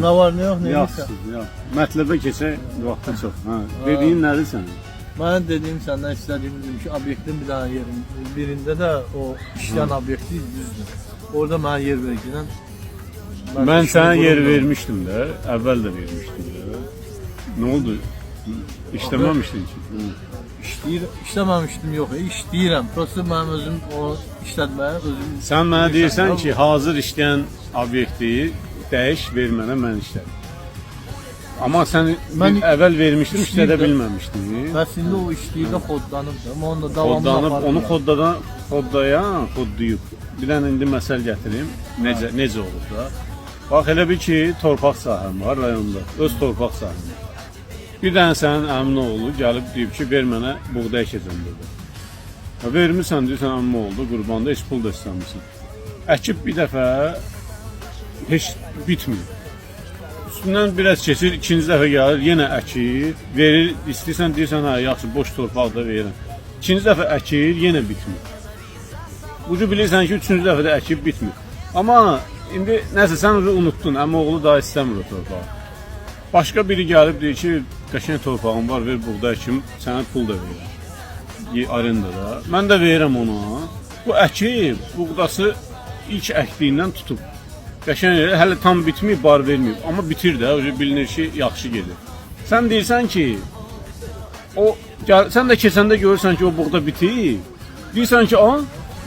Nə var, nə yox, nə yox. Yaxşı, yox. Mətləbə keçək, vaxtı çox. Hə. Dediyin nədir sənin? Mən dediyim səndən istədiyim ki, obyektin bir dənə yerin birində də o işləyən obyekti düzdür. Orada mənə yer vergilən. Mən sənə yer vermişdim də, əvvəl də vermişdim də. Nə oldu? İşləməmişdin ki. İşləməmişdim, yox, işləyirəm. Prosta mənim özüm o işlətməyə özüm... Sən mənə deyirsən ki, hazır işləyən obyekti dəyiş, ver mənə, mən işlədim. Amma sən əvvəl vermişdin, işlədə bilməmişdin. Bəs indi o işləyirdə xodlanıb da, amma onu da davamlı aparır. Onu xoddayıb. Bir dənə indi məsəl gətirim, necə olur da. Bax, elə bil ki, torpaq sahəm var rayonda, öz torpaq sahəm var. Bir dənə sənin əmin oğlu gəlib deyib ki, ver mənə buğday əkəcəm burada. Vermirsən, deyirsən, əmin oğlu, qurbanda heç pul da istəmirsən. Əkib bir dəfə heç bitmir. Üstündən biraz keçir, ikinci dəfə gəlir, yenə əkir, verir, istəyirsən, deyirsən, hə, yaxşı, boş torpaq da verirəm. İkinci dəfə əkir, yenə bitmir. Ucu bilirsən ki, üçüncü dəfə də əkib bitmir. Amma indi nəsə sən unuttun, əmi oğlu daha istəmir o torpağı. Başqa biri gəlib deyir ki, qəşəng torpağım var, ver buğday kim, sənə pul da verir. Arendada. Mən də verirəm ona. Bu əkib, buğdası ilk əkdiyindən tutub. Qəşəng hələ tam bitməyib, bar verməyib. Amma bitir də, bilinir ki, yaxşı gedir. Sən deyirsən ki, sən də keçəndə görürsən ki, o buğda bitir. Deyirsən ki,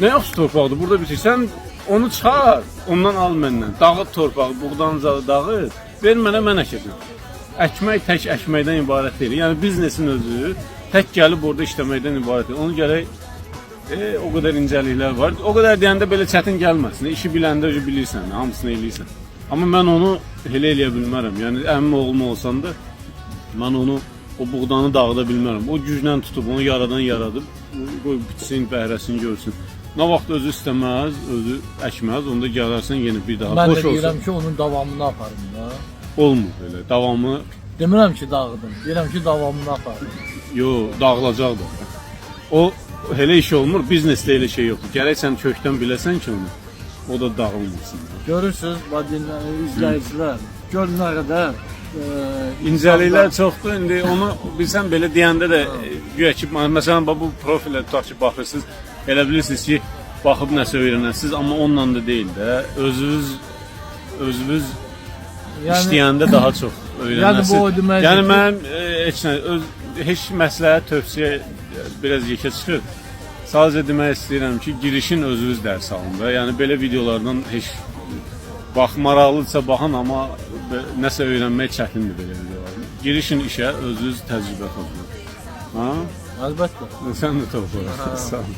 nə yaxşı torpaqdır, burada bitir. Sən onu çıxar, ondan al məndən. Dağıt torpağı, buğdanı dağıt, ver mənə, mən əkəcəm. Əkmək tək əkməkdən ibarət deyil. Yəni biznesin özü tək gəlib orada işləməkdən ibarət deyil. Onu gərək o qədər incəliklər var. O qədər deyəndə belə çətin gəlməsin. İşi biləndə bilirsən, hamısını eləyirsən. Amma mən onu elə eləyə bilmərəm. Yəni əmim oğlum olsan da mən onu o buğdanı dağıda bilmərəm. O güclə tutub, onu yaradan yaradıb, qoy bitsin, bəhrəsini görsün. Nə vaxt özü istəməz, özü əkməz, onda gələrsən yenə bir daha boş olsun. Mən də deyirəm ki, onun davamını aparım da. Olmur belə, davamı... Demirəm ki, dağıdım, deyirəm ki, davamını aparım. Yox, dağılacaqdır. O, elə iş olmur, biznesdə elə şey yoxdur. Gərək sən kökdən biləsən ki, onu, o da dağılmasın. Görürsünüz, izləyicilər, gör nə qədər... İncəliklər çoxdur, indi onu bilsən belə deyəndə də güya ki, məsələn, bu profilə tutaq ki, baxırsınız, elə bilirsiniz ki, baxıb nəsə öyrənəsiniz, amma onunla da deyil də, özünüz işləyəndə daha çox öyrənəsiniz. Yəni mənim heç məsləhət, tövsiyə biraz yekə çıxır. Sadəcə demək istəyirəm ki, girişin özünüz dərs alın da. Yəni belə videolardan heç maraqlıdırsa baxın, amma nəsə öyrənmək çətindir belə videolardan. Girişin işə özünüz təcrübə toplayın. Əlbəttə. Sən də toplayın. Sağ olun.